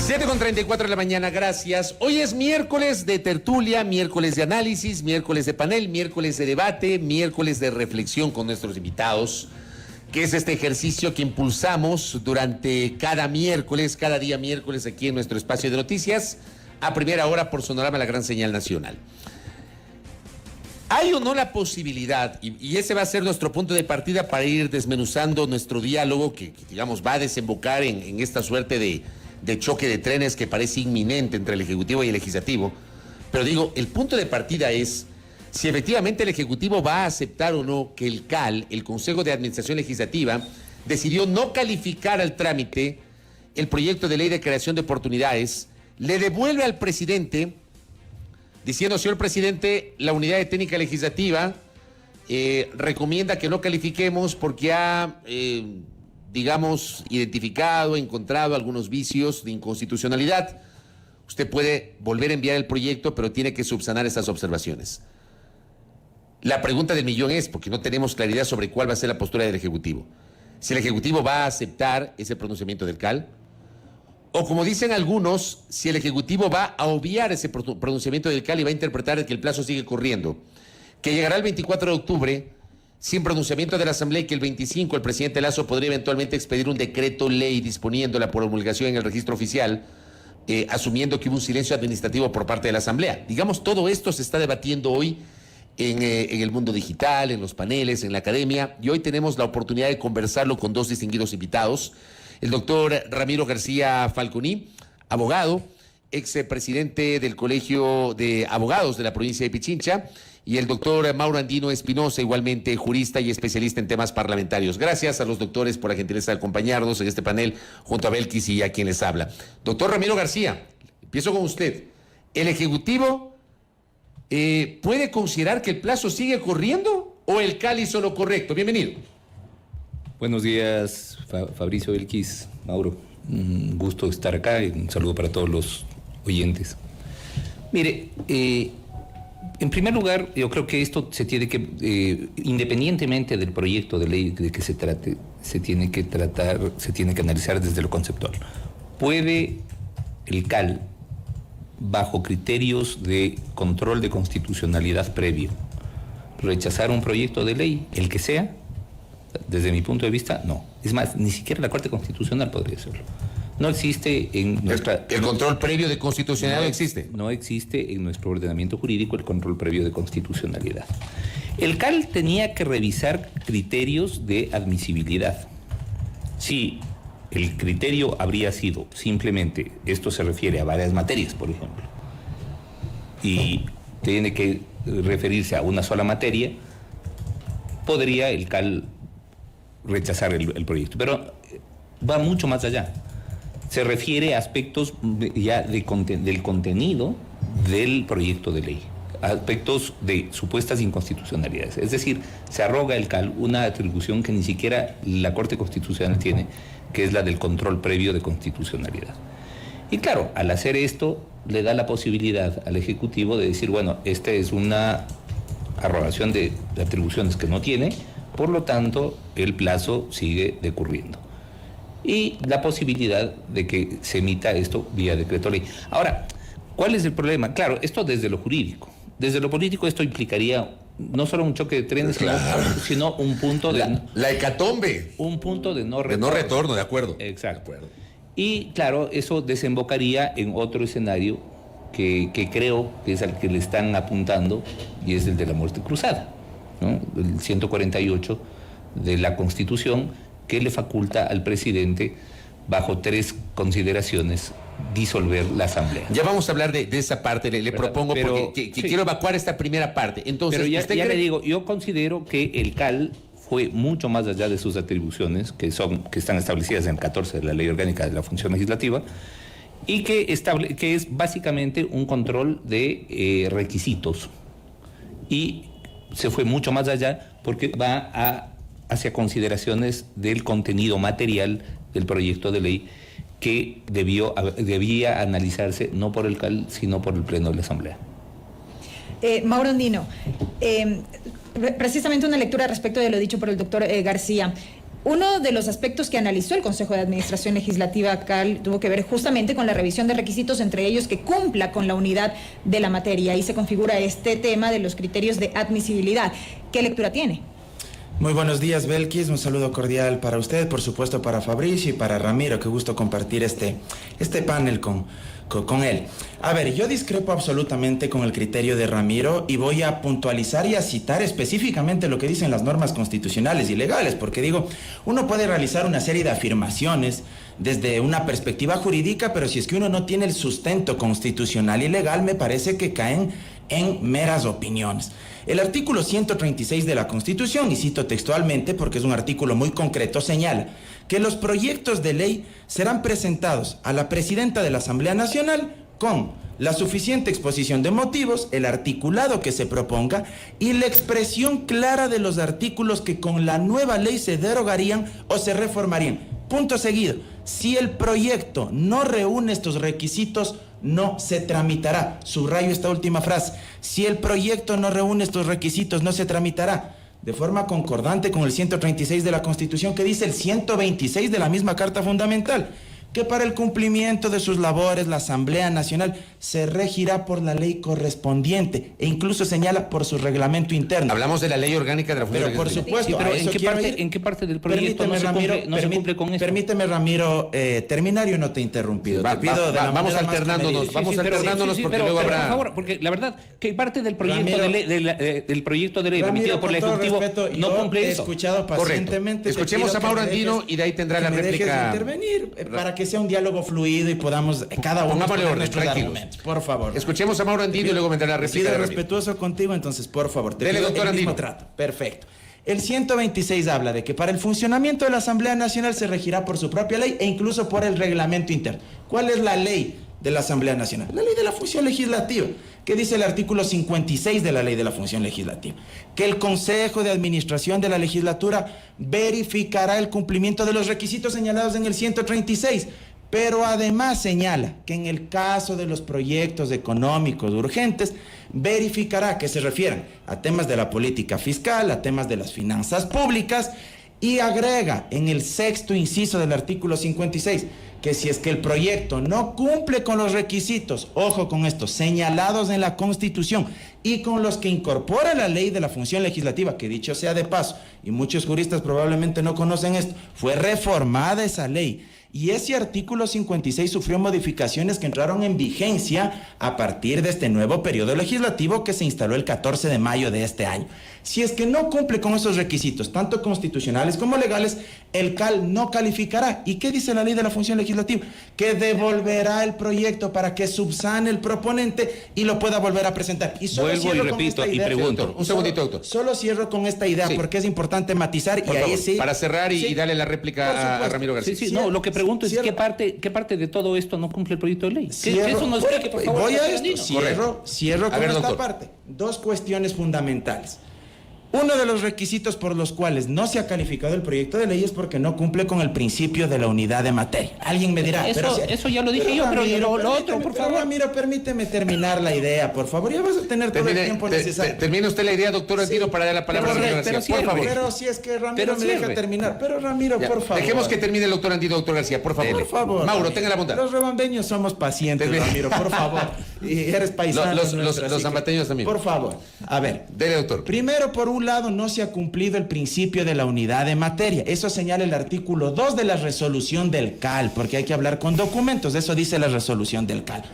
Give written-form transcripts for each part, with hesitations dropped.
7:34 de la mañana, gracias. Hoy es miércoles de tertulia, miércoles de análisis, miércoles de panel, miércoles de debate, miércoles de reflexión con nuestros invitados, que es este ejercicio que impulsamos durante cada miércoles, cada día miércoles aquí en nuestro espacio de noticias, a primera hora por Sonorama, la gran señal nacional. ¿Hay o no la posibilidad, y ese va a ser nuestro punto de partida para ir desmenuzando nuestro diálogo que digamos, va a desembocar en esta suerte de choque de trenes que parece inminente entre el Ejecutivo y el Legislativo? Pero digo, el punto de partida es si efectivamente el Ejecutivo va a aceptar o no que el CAL, el Consejo de Administración Legislativa, decidió no calificar al trámite el proyecto de ley de creación de oportunidades, le devuelve al presidente diciendo: señor presidente, la unidad de técnica legislativa recomienda que no califiquemos porque ha, digamos, identificado, encontrado algunos vicios de inconstitucionalidad. Usted puede volver a enviar el proyecto, pero tiene que subsanar esas observaciones. La pregunta del millón es, porque no tenemos claridad sobre cuál va a ser la postura del Ejecutivo, si el Ejecutivo va a aceptar ese pronunciamiento del CAL, o como dicen algunos, si el Ejecutivo va a obviar ese pronunciamiento del CAL y va a interpretar que el plazo sigue corriendo, que llegará el 24 de octubre sin pronunciamiento de la Asamblea y que el 25 el presidente Lasso podría eventualmente expedir un decreto ley disponiendo la promulgación en el registro oficial, asumiendo que hubo un silencio administrativo por parte de la Asamblea. Digamos, todo esto se está debatiendo hoy en el mundo digital, en los paneles, en la academia, y hoy tenemos la oportunidad de conversarlo con dos distinguidos invitados: el doctor Ramiro García Falconi, abogado, expresidente del Colegio de Abogados de la provincia de Pichincha, y el doctor Mauro Andino Espinosa, igualmente jurista y especialista en temas parlamentarios. Gracias a los doctores por la gentileza de acompañarnos en este panel junto a Belkis y a quien les habla. Doctor Ramiro García, empiezo con usted. ¿El Ejecutivo puede considerar que el plazo sigue corriendo o el CAL hizo lo correcto? Bienvenido. Buenos días, Fabricio, Belkis, Mauro. Un gusto estar acá y un saludo para todos los oyentes. Mire, en primer lugar, yo creo que esto se tiene que, independientemente del proyecto de ley de que se trate, se tiene que analizar desde lo conceptual. ¿Puede el CAL, bajo criterios de control de constitucionalidad previo, rechazar un proyecto de ley, el que sea? Desde mi punto de vista, no. Es más, ni siquiera la Corte Constitucional podría hacerlo. No existe en nuestra... ¿El control previo de constitucionalidad no existe? No existe en nuestro ordenamiento jurídico el control previo de constitucionalidad. El CAL tenía que revisar criterios de admisibilidad. Si el criterio habría sido simplemente, esto se refiere a varias materias, por ejemplo, y tiene que referirse a una sola materia, podría el CAL rechazar el proyecto, pero va mucho más allá. Se refiere a aspectos ya del contenido del proyecto de ley, aspectos de supuestas inconstitucionalidades. Es decir, se arroga el CAL una atribución que ni siquiera la Corte Constitucional tiene, que es la del control previo de constitucionalidad. Y claro, al hacer esto, le da la posibilidad al Ejecutivo de decir, bueno, esta es una arrogación de atribuciones que no tiene, por lo tanto, el plazo sigue decurriendo. Y la posibilidad de que se emita esto vía decreto ley. Ahora, ¿cuál es el problema? Claro, esto desde lo jurídico. Desde lo político esto implicaría no solo un choque de trenes, claro, sino un punto de... La hecatombe. Un punto de no retorno. De no retorno, de acuerdo. Exacto. De acuerdo. Y claro, eso desembocaría en otro escenario que creo que es al que le están apuntando, y es el de la muerte cruzada, ¿no? El 148 de la Constitución, que le faculta al presidente, bajo 3 consideraciones, disolver la Asamblea. Ya vamos a hablar de esa parte, le propongo, porque sí, quiero evacuar esta primera parte. Entonces, pero ya le digo, yo considero que el CAL fue mucho más allá de sus atribuciones, que están establecidas en el 14 de la Ley Orgánica de la Función Legislativa, y que es básicamente un control de requisitos. Y se fue mucho más allá porque va hacia consideraciones del contenido material del proyecto de ley, que debía analizarse no por el CAL, sino por el Pleno de la Asamblea. Mauro Andino, precisamente una lectura respecto de lo dicho por el doctor García. Uno de los aspectos que analizó el Consejo de Administración Legislativa CAL tuvo que ver justamente con la revisión de requisitos, entre ellos que cumpla con la unidad de la materia. Ahí se configura este tema de los criterios de admisibilidad. ¿Qué lectura tiene? Muy buenos días, Belkis. Un saludo cordial para usted, por supuesto para Fabricio y para Ramiro. Qué gusto compartir este panel con él. A ver, yo discrepo absolutamente con el criterio de Ramiro y voy a puntualizar y a citar específicamente lo que dicen las normas constitucionales y legales, porque digo, uno puede realizar una serie de afirmaciones desde una perspectiva jurídica, pero si es que uno no tiene el sustento constitucional y legal, me parece que caen en meras opiniones. El artículo 136 de la Constitución, y cito textualmente porque es un artículo muy concreto, señala que los proyectos de ley serán presentados a la presidenta de la Asamblea Nacional con la suficiente exposición de motivos, el articulado que se proponga y la expresión clara de los artículos que con la nueva ley se derogarían o se reformarían. Punto seguido. Si el proyecto no reúne estos requisitos, no se tramitará. Subrayo esta última frase. Si el proyecto no reúne estos requisitos, no se tramitará. De forma concordante con el 136 de la Constitución, que dice el 126 de la misma Carta Fundamental, que para el cumplimiento de sus labores la Asamblea Nacional se regirá por la ley correspondiente e incluso señala por su reglamento interno. Hablamos de la ley orgánica de la Función Pero por supuesto, Sí, pero a eso quiero ir. ¿en qué parte del proyecto no se cumple con esto? Permíteme, Ramiro, terminar, yo no te he interrumpido. Te pido de la vamos manera más alternándonos, que vamos alternándonos porque luego pero, habrá... por favor, porque la verdad, ¿qué parte del proyecto Ramiro, del proyecto de ley remitido por el con todo Ejecutivo respeto, no yo cumple he eso? escuchado pacientemente. Escuchemos a Mauro Andino y de ahí tendrá la réplica. Intervenir para que sea un diálogo fluido y podamos cada uno Pongámosle poner orden, nuestros tranquilos. argumentos. Por favor. Escuchemos a Mauro Andino y luego vendrá la He réplica. sido de Ramiro. respetuoso contigo, entonces, por favor, te Dele, pido doctor el mismo Andino. trato. Perfecto. El 126 habla de que para el funcionamiento de la Asamblea Nacional se regirá por su propia ley e incluso por el reglamento interno. ¿Cuál es la ley de la Asamblea Nacional? La ley de la función legislativa. ¿Qué dice el artículo 56 de la ley de la función legislativa? Que el Consejo de Administración de la Legislatura verificará el cumplimiento de los requisitos señalados en el 136. Pero además señala que en el caso de los proyectos económicos urgentes, verificará que se refieran a temas de la política fiscal, a temas de las finanzas públicas, y agrega en el sexto inciso del artículo 56 que si es que el proyecto no cumple con los requisitos, ojo con esto, señalados en la Constitución y con los que incorpora la ley de la función legislativa, que dicho sea de paso, y muchos juristas probablemente no conocen esto, fue reformada esa ley. Y ese artículo 56 sufrió modificaciones que entraron en vigencia a partir de este nuevo periodo legislativo que se instaló el 14 de mayo de este año. Si es que no cumple con esos requisitos, tanto constitucionales como legales, el CAL no calificará. ¿Y qué dice la ley de la función legislativa? Que devolverá el proyecto para que subsane el proponente y lo pueda volver a presentar. Y solo Vuelvo y cierro con repito esta y idea. pregunto. Un segundito, doctor. Solo cierro con esta idea Sí. porque es importante matizar Por y favor, ahí sí. para cerrar y Sí. darle la Por réplica a supuesto. Ramiro García. Sí, no, lo que pregunto es Cierro. ¿qué parte de todo esto no cumple el proyecto de ley? Que Cierro. eso nos explique, por favor. Voy a doctor esto. Andino. Cierro A con ver, esta doctor. parte. Dos cuestiones fundamentales. Uno de los requisitos por los cuales no se ha calificado el proyecto de ley es porque no cumple con el principio de la unidad de materia. Alguien me dirá, Eso ya lo dije yo, pero lo otro, por favor. Ramiro, permíteme terminar la idea, por favor. Ya vas a tener todo el tiempo necesario. Termine usted la idea, doctor Andino, para dar la palabra a Ramiro García. pero Por favor. Pero si es que Ramiro Pero me deja cierre. terminar. Pero Ramiro, Ya, por favor. Dejemos que termine el doctor Andino, doctor García, por favor. Por favor. Mauro, Ramiro. tenga la bondad. Los rebambeños somos pacientes, Termine. Ramiro, por favor. Y eres paisano. Los nuestro, así que, zambateños también. Por favor. A ver. Dele, doctor. Primero, por un lado, no se ha cumplido el principio de la unidad de materia. Eso señala el artículo 2 de la resolución del CAL, porque hay que hablar con documentos. Eso dice la resolución del CAL.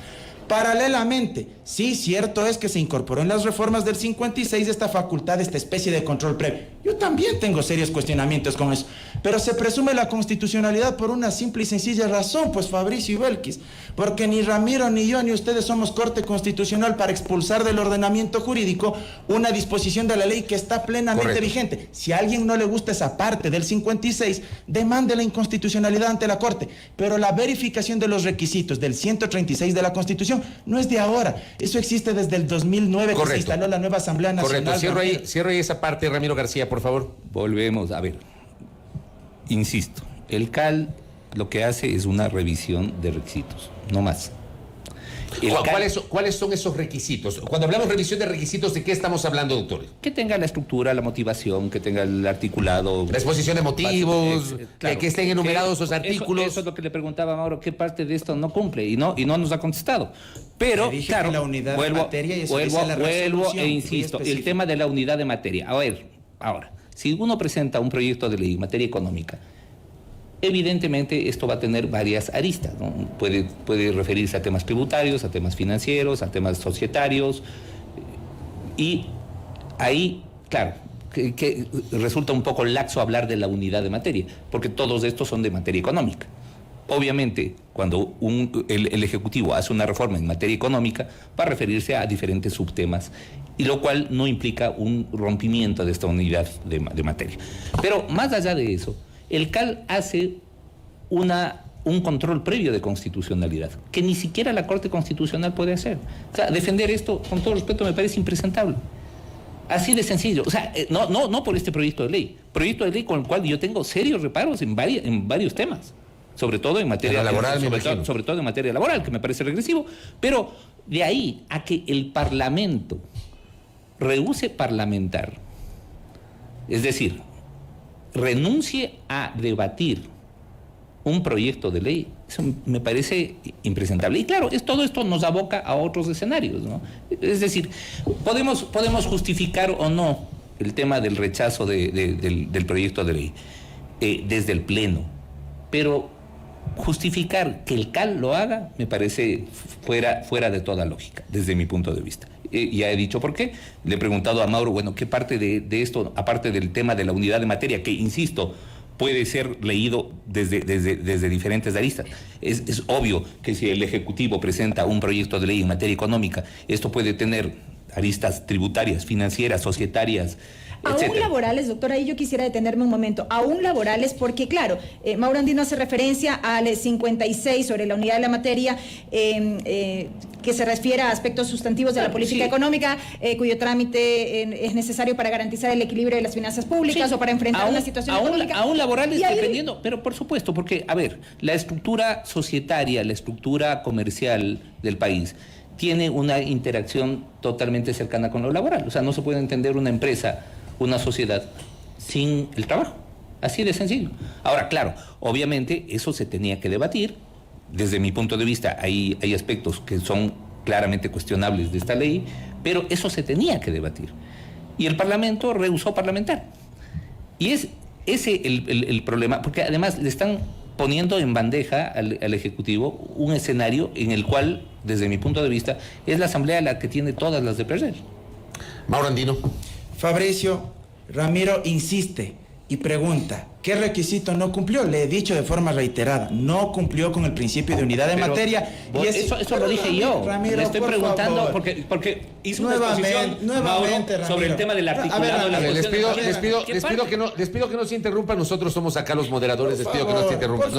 Paralelamente, sí, cierto es que se incorporó en las reformas del 56 esta facultad, esta especie de control previo. Yo también tengo serios cuestionamientos con eso, pero se presume la constitucionalidad por una simple y sencilla razón, pues Fabricio y Belkis, porque ni Ramiro, ni yo, ni ustedes somos corte constitucional para expulsar del ordenamiento jurídico una disposición de la ley que está plenamente Correcto. vigente. Si a alguien no le gusta esa parte del 56, demande la inconstitucionalidad ante la Corte, pero la verificación de los requisitos del 136 de la Constitución no es de ahora, eso existe desde el 2009 que se instaló la nueva Asamblea Nacional. Correcto, cierro ahí esa parte, Ramiro García, por favor. Volvemos, a ver, insisto, el CAL lo que hace es una revisión de requisitos, no más. ¿Cuáles son esos requisitos? Cuando hablamos de revisión de requisitos, ¿de qué estamos hablando, doctor? Que tenga la estructura, la motivación, que tenga el articulado. La exposición de motivos, claro, que estén enumerados esos artículos. Eso es lo que le preguntaba a Mauro, ¿qué parte de esto no cumple? Y no nos ha contestado. Pero, claro, la unidad de materia y eso dice la vuelvo resolución, e insisto, el tema de la unidad de materia. A ver, ahora, si uno presenta un proyecto de ley en materia económica, evidentemente esto va a tener varias aristas, ¿no? Puede referirse a temas tributarios, a temas financieros, a temas societarios, y ahí, claro, que resulta un poco laxo hablar de la unidad de materia, porque todos estos son de materia económica. Obviamente, cuando el Ejecutivo hace una reforma en materia económica, va a referirse a diferentes subtemas, y lo cual no implica un rompimiento de esta unidad de materia. Pero más allá de eso, el CAL hace un control previo de constitucionalidad, que ni siquiera la Corte Constitucional puede hacer. O sea, defender esto, con todo respeto, me parece impresentable. Así de sencillo. O sea, no por este proyecto de ley con el cual yo tengo serios reparos en varios temas, sobre todo en materia laboral, sobre todo en materia laboral, que me parece regresivo, pero de ahí a que el Parlamento rehúse parlamentar, es decir, renuncie a debatir un proyecto de ley, eso me parece impresentable. Y claro, todo esto nos aboca a otros escenarios, ¿no? Es decir, podemos justificar o no el tema del rechazo del proyecto de ley desde el Pleno, pero justificar que el CAL lo haga me parece fuera de toda lógica, desde mi punto de vista. Ya he dicho por qué. Le he preguntado a Mauro, bueno, ¿qué parte de esto, aparte del tema de la unidad de materia, que, insisto, puede ser leído desde diferentes aristas? Es obvio que si el Ejecutivo presenta un proyecto de ley en materia económica, esto puede tener aristas tributarias, financieras, societarias, etcétera. Aún laborales, doctor, ahí yo quisiera detenerme un momento. Aún laborales, porque claro, Mauro Andino hace referencia al 56 sobre la unidad de la materia, que se refiere a aspectos sustantivos de la política económica, cuyo trámite es necesario para garantizar el equilibrio de las finanzas públicas o para enfrentar una situación económica. Aún laborales, dependiendo, pero por supuesto, porque, a ver, la estructura societaria, la estructura comercial del país tiene una interacción totalmente cercana con lo laboral. O sea, no se puede entender una empresa, una sociedad, sin el trabajo. Así de sencillo. Ahora, claro, obviamente eso se tenía que debatir. Desde mi punto de vista, hay aspectos que son claramente cuestionables de esta ley, pero eso se tenía que debatir. Y el Parlamento rehusó parlamentar. Y es ese el problema, porque además le están poniendo en bandeja al Ejecutivo un escenario en el cual, desde mi punto de vista, es la Asamblea la que tiene todas las de perder. Mauro Andino. Fabricio, Ramiro insiste y pregunta, ¿qué requisito no cumplió? Le he dicho de forma reiterada, no cumplió con el principio de unidad de materia. Y eso lo dije yo. Ramiro, le estoy preguntando porque hizo una exposición, Mauro, sobre el tema del articulado de la les pido que no se interrumpan. Nosotros somos acá los moderadores. Les pido que no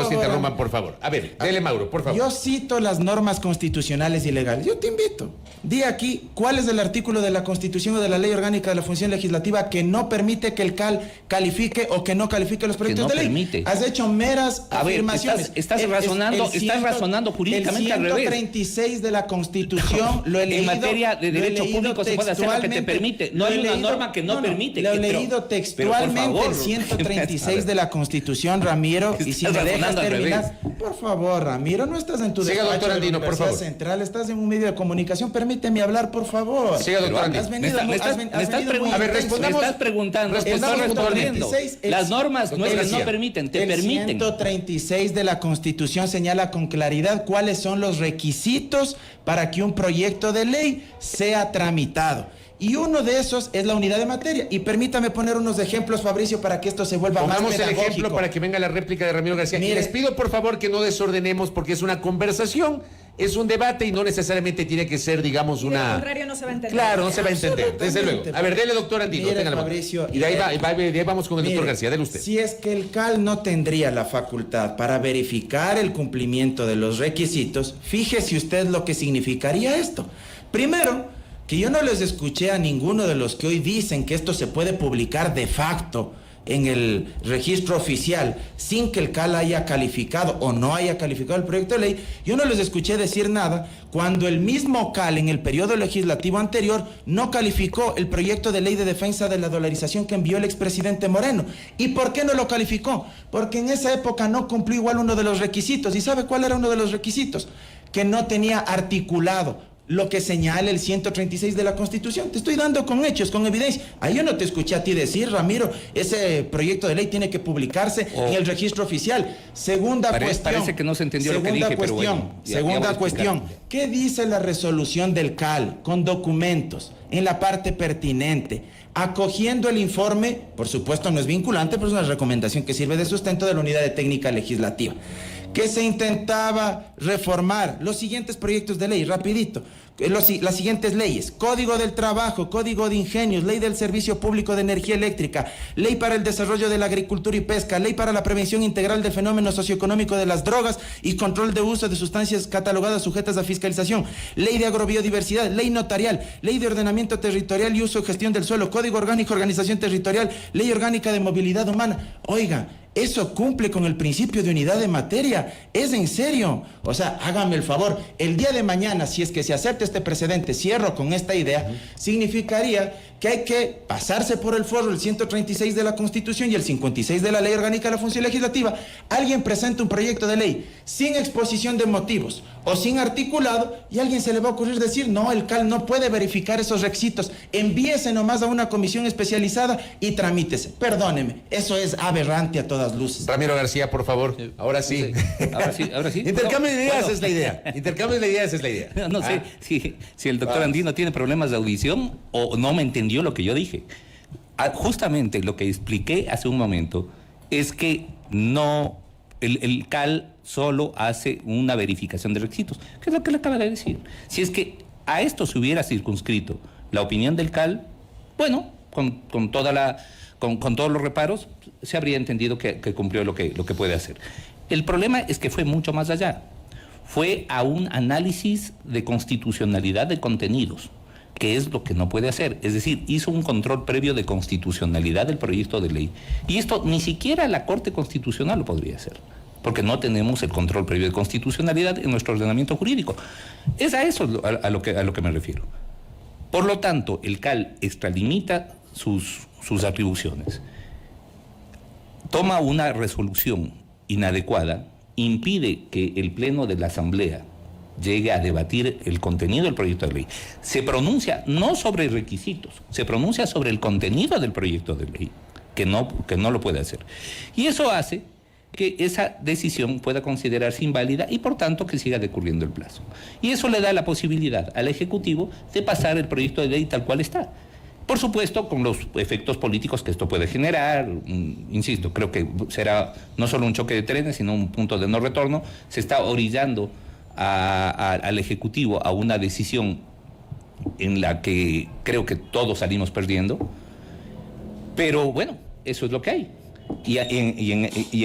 se interrumpan, por favor. A ver, dele, Mauro, por favor. Yo cito las normas constitucionales y legales. Yo te invito. Di aquí cuál es el artículo de la Constitución o de la Ley Orgánica de la Función Legislativa que no permite que el CAL califique o que no califique los proyectos de ley. Permite. Has hecho meras afirmaciones. Estás razonando jurídicamente al revés. El 136 de la Constitución lo he leído. En materia de derecho público se puede hacer lo que te permite. No hay una norma que no permite. Lo he leído textualmente el 136 de la Constitución, Ramiro. Y si me dejas terminar, por favor, Ramiro, no estás en tu despacho doctor Andino, por favor. Central, estás en un medio de comunicación. Permíteme hablar, por favor. Siga, doctor Andino. Me estás preguntando. Estoy respondiendo. Las normas nuestras no permiten, te permiten. El 136 de la Constitución señala con claridad cuáles son los requisitos para que un proyecto de ley sea tramitado. Y uno de esos es la unidad de materia. Y permítame poner unos ejemplos, Fabricio, para que esto se vuelva más pedagógico. Pongamos el ejemplo para que venga la réplica de Ramiro García. Mire, y les pido, por favor, que no desordenemos, porque es una conversación, es un debate y no necesariamente tiene que ser, digamos, una... Al contrario, no se va a entender. Claro, no se va a entender, desde luego. A ver, dele, doctor Andino. Mire, Fabricio, y de ahí vamos con el doctor García, dele usted. Si es que el CAL no tendría la facultad para verificar el cumplimiento de los requisitos, fíjese usted lo que significaría esto. Primero, que yo no les escuché a ninguno de los que hoy dicen que esto se puede publicar de facto en el registro oficial sin que el CAL haya calificado o no haya calificado el proyecto de ley, yo no les escuché decir nada cuando el mismo CAL en el periodo legislativo anterior no calificó el proyecto de ley de defensa de la dolarización que envió el expresidente Moreno. ¿Y por qué no lo calificó? Porque en esa época no cumplió igual uno de los requisitos. ¿Y sabe cuál era uno de los requisitos? Que no tenía articulado lo que señala el 136 de la Constitución. Te estoy dando con hechos, con evidencia. Ahí yo no te escuché a ti decir, Ramiro, ese proyecto de ley tiene que publicarse en el registro oficial. Segunda cuestión. Parece que no se entendió lo que dije, pero bueno. Segunda cuestión. ¿Qué dice la resolución del CAL con documentos en la parte pertinente? Acogiendo el informe, por supuesto no es vinculante, pero es una recomendación que sirve de sustento de la Unidad de Técnica Legislativa, que se intentaba reformar los siguientes proyectos de ley, rapidito, las siguientes leyes: Código del Trabajo, Código de Ingenios, Ley del Servicio Público de Energía Eléctrica, Ley para el Desarrollo de la Agricultura y Pesca, Ley para la Prevención Integral del Fenómeno Socioeconómico de las Drogas y Control de Uso de Sustancias Catalogadas Sujetas a Fiscalización, Ley de Agrobiodiversidad, Ley Notarial, Ley de Ordenamiento Territorial y Uso y Gestión del Suelo, Código Orgánico de Organización Territorial, Ley Orgánica de Movilidad Humana. Oiga, eso cumple con el principio de unidad de materia. Es en serio. O sea, hágame el favor. El día de mañana, si es que se acepta este precedente, cierro con esta idea, significaría que hay que pasarse por el forro el 136 de la Constitución y el 56 de la Ley Orgánica de la Función Legislativa. Alguien presenta un proyecto de ley sin exposición de motivos o sin articulado y a alguien se le va a ocurrir decir, no, el CAL no puede verificar esos requisitos. Envíese nomás a una comisión especializada y tramítese. Perdóneme, eso es aberrante a todas luces. Ramiro García, por favor. Ahora sí. Ahora sí. Intercambio de ideas es la idea. Intercambio de ideas es la idea. No sé si el doctor Andino tiene problemas de audición o no me entendió lo que yo dije. Justamente lo que expliqué hace un momento es que no, el CAL solo hace una verificación de requisitos, que es lo que le acaba de decir. Si es que a esto se hubiera circunscrito la opinión del CAL, bueno, con todos los reparos, se habría entendido que cumplió lo que puede hacer. El problema es que fue mucho más allá. Fue a un análisis de constitucionalidad de contenidos, que es lo que no puede hacer. Es decir, hizo un control previo de constitucionalidad del proyecto de ley. Y esto ni siquiera la Corte Constitucional lo podría hacer, porque no tenemos el control previo de constitucionalidad en nuestro ordenamiento jurídico. Es a eso a lo que me refiero. Por lo tanto, el CAL extralimita sus atribuciones, toma una resolución inadecuada, impide que el Pleno de la Asamblea llegue a debatir el contenido del proyecto de ley. Se pronuncia no sobre requisitos, se pronuncia sobre el contenido del proyecto de ley, que no lo puede hacer. Y eso hace que esa decisión pueda considerarse inválida y por tanto que siga decurriendo el plazo. Y eso le da la posibilidad al Ejecutivo de pasar el proyecto de ley tal cual está. Por supuesto, con los efectos políticos que esto puede generar, insisto, creo que será no solo un choque de trenes, sino un punto de no retorno. Se está orillando al Ejecutivo a una decisión en la que creo que todos salimos perdiendo, pero bueno, eso es lo que hay y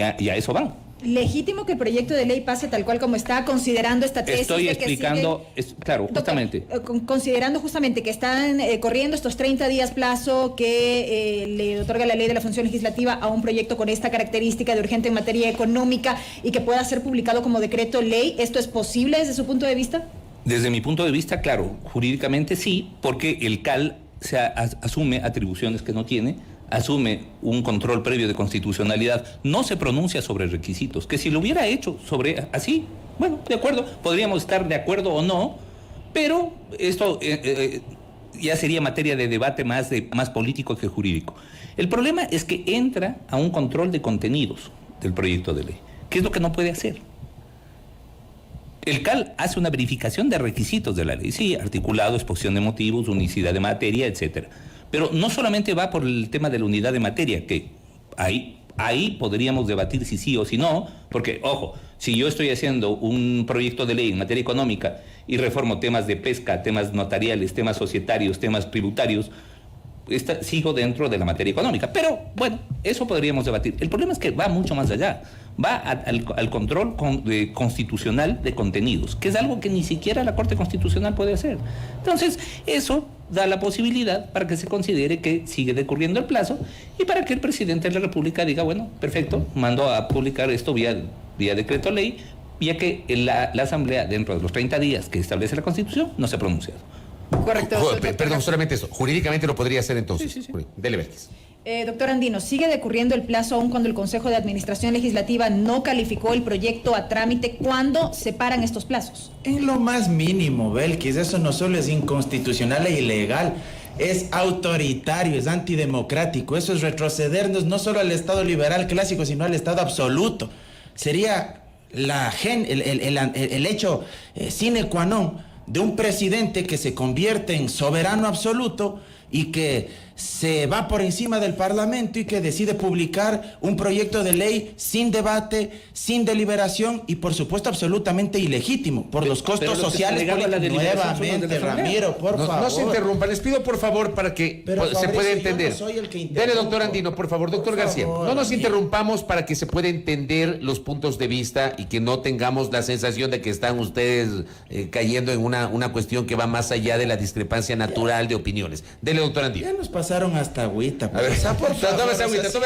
a eso van. Legítimo que el proyecto de ley pase tal cual como está, considerando esta tesis. Estoy explicando, claro, justamente. Doctor, considerando justamente que están corriendo estos 30 días plazo que le otorga la ley de la función legislativa a un proyecto con esta característica de urgente en materia económica y que pueda ser publicado como decreto ley, ¿esto es posible desde su punto de vista? Desde mi punto de vista, claro, jurídicamente sí, porque el CAL asume atribuciones que no tiene, asume un control previo de constitucionalidad, no se pronuncia sobre requisitos, que si lo hubiera hecho sobre así, bueno, de acuerdo, podríamos estar de acuerdo o no, pero esto ya sería materia de debate más político que jurídico. El problema es que entra a un control de contenidos del proyecto de ley, que es lo que no puede hacer. El CAL hace una verificación de requisitos de la ley, sí, articulado, exposición de motivos, unicidad de materia, etcétera. Pero no solamente va por el tema de la unidad de materia, que ahí podríamos debatir si sí o si no, porque, ojo, si yo estoy haciendo un proyecto de ley en materia económica y reformo temas de pesca, temas notariales, temas societarios, temas tributarios, sigo dentro de la materia económica. Pero, bueno, eso podríamos debatir. El problema es que va mucho más allá. Va al control constitucional de contenidos, que es algo que ni siquiera la Corte Constitucional puede hacer. Entonces, eso da la posibilidad para que se considere que sigue decurriendo el plazo y para que el presidente de la República diga, bueno, perfecto, mando a publicar esto vía decreto ley, ya que la Asamblea, dentro de los 30 días que establece la Constitución, no se ha pronunciado. Correcto. Perdón, solamente eso. Jurídicamente lo podría hacer entonces. Sí. Dele, Belkis. Doctor Andino, ¿sigue decurriendo el plazo aún cuando el Consejo de Administración Legislativa no calificó el proyecto a trámite? ¿Cuándo se paran estos plazos? En lo más mínimo, Belkis, eso no solo es inconstitucional e ilegal, es autoritario, es antidemocrático, eso es retrocedernos no solo al Estado liberal clásico, sino al Estado absoluto. Sería el hecho sine qua non de un presidente que se convierte en soberano absoluto y que se va por encima del Parlamento y que decide publicar un proyecto de ley sin debate, sin deliberación y por supuesto absolutamente ilegítimo por los costos sociales. Nuevamente, Ramiro, por favor. No se interrumpa, les pido por favor para que se pueda entender. No soy el que Dele, doctor Andino, por favor, doctor García. No nos interrumpamos para que se pueda entender los puntos de vista y que no tengamos la sensación de que están ustedes cayendo en una cuestión que va más allá de la discrepancia natural de opiniones. Dele, doctor Andino. Ya nos pasaron hasta agüita. A ver, por favor. tome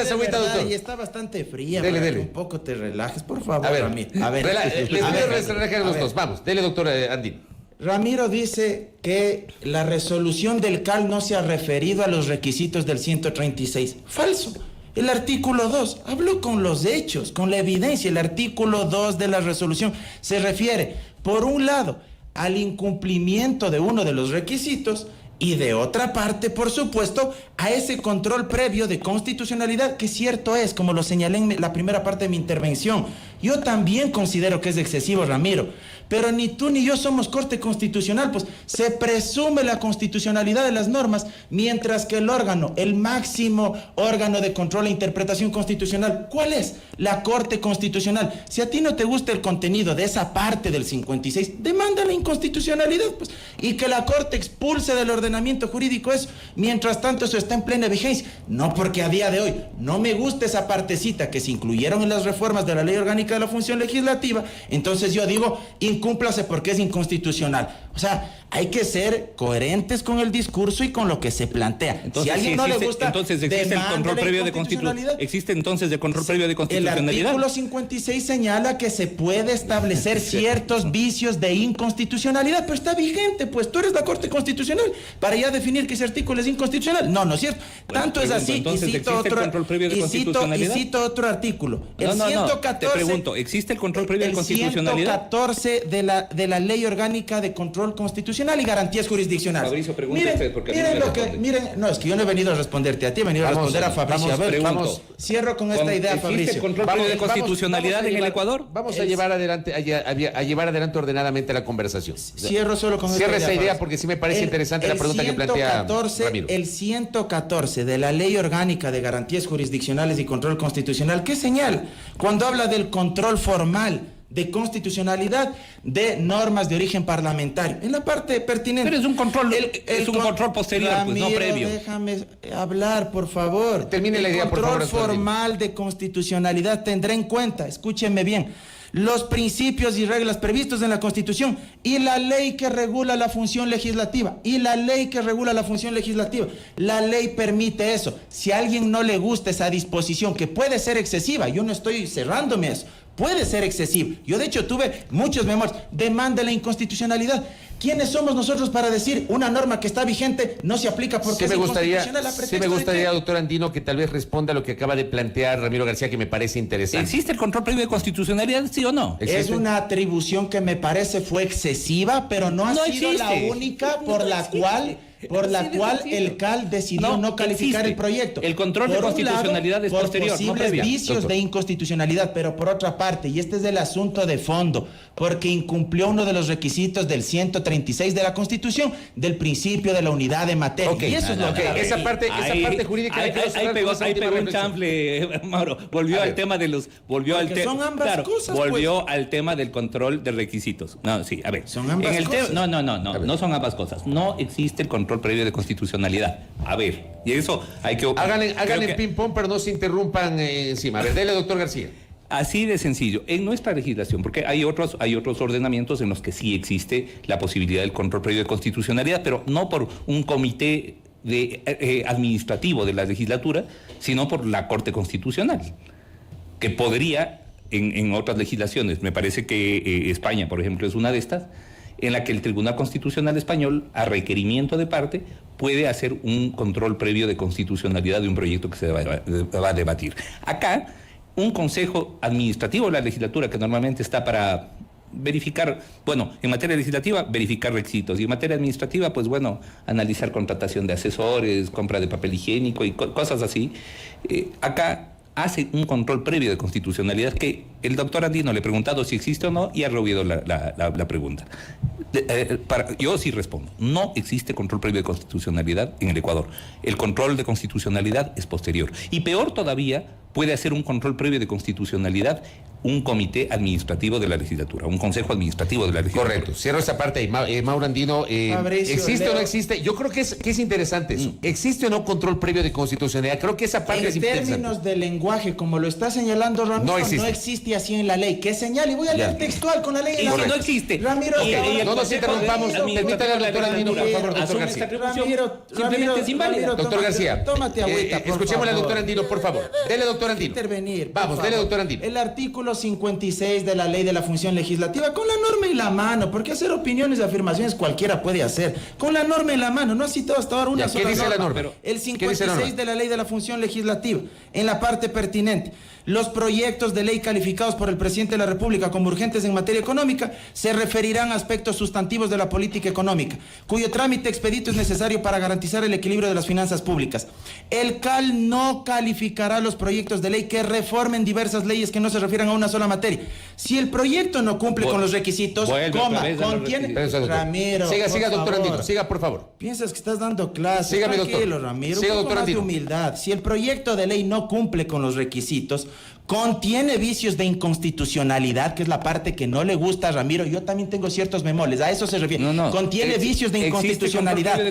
esa agüita, doctor. Y está bastante fría. Dele. Un poco te relajes, por favor, A ver, Ramiro. les pido relajar los dos. Vamos, dele, doctor Andino. Ramiro dice que la resolución del CAL no se ha referido a los requisitos del 136. Falso. El artículo 2 habló con los hechos, con la evidencia. El artículo 2 de la resolución se refiere, por un lado, al incumplimiento de uno de los requisitos y de otra parte, por supuesto, a ese control previo de constitucionalidad, que cierto es, como lo señalé en la primera parte de mi intervención. Yo también considero que es excesivo, Ramiro, pero ni tú ni yo somos Corte Constitucional, pues se presume la constitucionalidad de las normas, mientras que el órgano, el máximo órgano de control e interpretación constitucional, ¿cuál es? La Corte Constitucional. Si a ti no te gusta el contenido de esa parte del 56, demanda la inconstitucionalidad, pues, y que la Corte expulse del ordenamiento jurídico eso. Mientras tanto, eso está en plena vigencia. No porque a día de hoy no me gusta esa partecita que se incluyeron en las reformas de la Ley Orgánica de la Función Legislativa, entonces yo digo, incúmplase porque es inconstitucional. O sea, hay que ser coherentes con el discurso y con lo que se plantea. Entonces, si a alguien no le gusta, entonces existe el control previo de constitucionalidad. Existe entonces el control previo de constitucionalidad. El artículo 56 señala que se puede establecer ciertos vicios de inconstitucionalidad, pero está vigente, pues tú eres la Corte Constitucional para ya definir que ese artículo es inconstitucional. No es cierto. Bueno, tanto es así. Entonces, ¿existe el control previo de constitucionalidad? Y cito otro artículo. El No, 114, te pregunto, ¿existe el control previo de constitucionalidad? El 114 de la Ley Orgánica de Control Constitucional y Garantías Jurisdiccionales. Fabricio, pregunte usted, porque no, es que yo no he venido a responderte a ti, he venido a responder a Fabricio. Vamos, cierro con esta idea, Fabricio. ¿Existe el control previo de constitucionalidad en el Ecuador? Vamos a llevar adelante ordenadamente la conversación. Cierro solo con Cierra esa idea porque sí me parece interesante la pregunta que plantea Ramiro. El 114 de la Ley Orgánica de Garantías Jurisdiccionales y Control Constitucional, ¿qué señala? Cuando habla del control formal de constitucionalidad de normas de origen parlamentario, en la parte pertinente. Pero es un control, un control posterior, Ramiro, pues, no previo. Déjame hablar, por favor. Termine la idea, por favor. El control formal de constitucionalidad tendrá en cuenta, escúchenme bien, los principios y reglas previstos en la Constitución y la ley que regula la función legislativa. La ley permite eso. Si a alguien no le gusta esa disposición, que puede ser excesiva, yo no estoy cerrándome a eso, puede ser excesivo. Yo de hecho tuve muchos memorias. Demanda la inconstitucionalidad. ¿Quiénes somos nosotros para decir una norma que está vigente no se aplica porque es inconstitucional? Sí me gustaría, doctor Andino, que tal vez responda a lo que acaba de plantear Ramiro García, que me parece interesante. ¿Existe el control previo de constitucionalidad, sí o no? Es una atribución que me parece fue excesiva, pero no ha sido la única por la cual el CAL decidió no calificar el proyecto. El control de constitucionalidad es posterior, por posibles vicios de inconstitucionalidad, pero por otra parte, y este es el asunto de fondo, porque incumplió uno de los requisitos del 136 de la Constitución, del principio de la unidad de materia. Okay, y eso es lo que... Esa parte jurídica... Ahí pegó el chanfle, Mauro. Volvió al tema de los... son ambas cosas, volvió al tema del control de requisitos. No, sí, a ver. Son ambas cosas. No son ambas cosas. No existe el control previo de constitucionalidad. A ver, y eso hay que... Hagan el ping-pong, pero no se interrumpan encima. A ver, dele, doctor García. Así de sencillo. En nuestra legislación, porque hay otros ordenamientos en los que sí existe la posibilidad del control previo de constitucionalidad, pero no por un comité administrativo de la legislatura, sino por la Corte Constitucional, que podría, en otras legislaciones, me parece que España, por ejemplo, es una de estas, en la que el Tribunal Constitucional Español, a requerimiento de parte, puede hacer un control previo de constitucionalidad de un proyecto que se va a debatir. Acá, un consejo administrativo de la legislatura, que normalmente está para verificar, bueno, en materia legislativa, verificar requisitos, y en materia administrativa, pues bueno, analizar contratación de asesores, compra de papel higiénico y cosas así. Acá hace un control previo de constitucionalidad que el doctor Andino le ha preguntado si existe o no y ha rehuido la pregunta. Yo sí respondo, no existe control previo de constitucionalidad en el Ecuador. El control de constitucionalidad es posterior. Y peor todavía, puede hacer un control previo de constitucionalidad un comité administrativo de la legislatura, un consejo administrativo de la legislatura. Correcto. Cierro esa parte ahí. Mauro Andino, ¿existe o no existe? Yo creo que es interesante eso. ¿Existe o no control previo de constitucionalidad? Creo que esa parte es interesante. En términos de lenguaje, como lo está señalando Ramiro, no existe así en la ley. ¿Qué señal? Y voy a leer textual con la ley. No existe. Ramiro, no nos interrumpamos. Permítale al doctor Andino, por favor, doctor García. Simplemente es inválida. Doctor García, tómate agüita, escuchemos al doctor Andino, por favor. Dele, doctor Andino. Intervenir. Vamos, dele, doctor Andino. El artículo 56 de la ley de la función legislativa, con la norma en la mano, porque hacer opiniones y afirmaciones cualquiera puede hacer. Con la norma en la mano, no ha citado hasta ahora una sola norma. ¿Qué dice la norma? El 56 de la ley de la función legislativa, en la parte pertinente. Los proyectos de ley calificados por el presidente de la República como urgentes en materia económica se referirán a aspectos sustantivos de la política económica, cuyo trámite expedito es necesario para garantizar el equilibrio de las finanzas públicas. El CAL no calificará los proyectos de ley que reformen diversas leyes que no se refieran a una sola materia. Si el proyecto no cumple con los requisitos, contiene... Ramiro, siga, doctor Andino, siga, por favor. Piensas que estás dando clases. Sígame, tranquilo, doctor. Ramiro, Siga, un poco doctor más de Andino. humildad. Si el proyecto de ley no cumple con los requisitos, contiene vicios de inconstitucionalidad, que es la parte que no le gusta a Ramiro. Yo también tengo ciertos bemoles, a eso se refiere. Contiene vicios de inconstitucionalidad.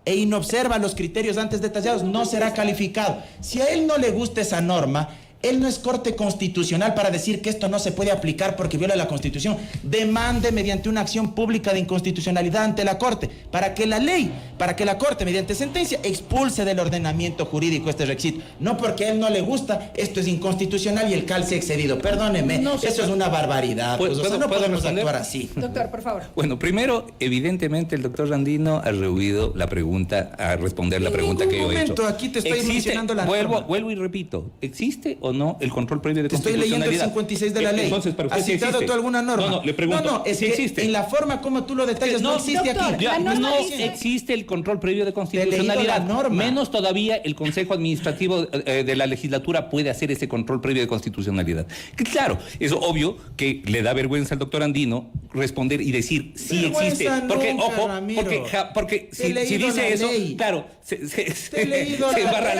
E inobserva los criterios antes detallados, no será calificado. Si a él no le gusta esa norma, él no es corte constitucional para decir que esto no se puede aplicar porque viola la Constitución. Demande mediante una acción pública de inconstitucionalidad ante la Corte, para que la Corte, mediante sentencia, expulse del ordenamiento jurídico este requisito. No porque a él no le gusta, esto es inconstitucional y el CAL se ha excedido. Perdóneme, eso es una barbaridad. No podemos actuar así. Doctor, por favor. Bueno, primero, evidentemente, el doctor Randino ha rehuido la pregunta, a responder la pregunta que yo he hecho. Aquí te estoy mencionando la norma. Vuelvo y repito, ¿existe o no el control previo de constitucionalidad? Estoy leyendo el 56 de la ley. Entonces, ¿para usted ¿has citado tú alguna norma? No, le pregunto. Es que existe. En la forma como tú lo detallas no existe doctor, aquí. No existe el control previo de constitucionalidad. Menos todavía el Consejo Administrativo de la Legislatura puede hacer ese control previo de constitucionalidad. Que claro, es obvio que le da vergüenza al doctor Andino responder y decir sí existe. Porque, ojo, porque si dice eso, claro, se embarra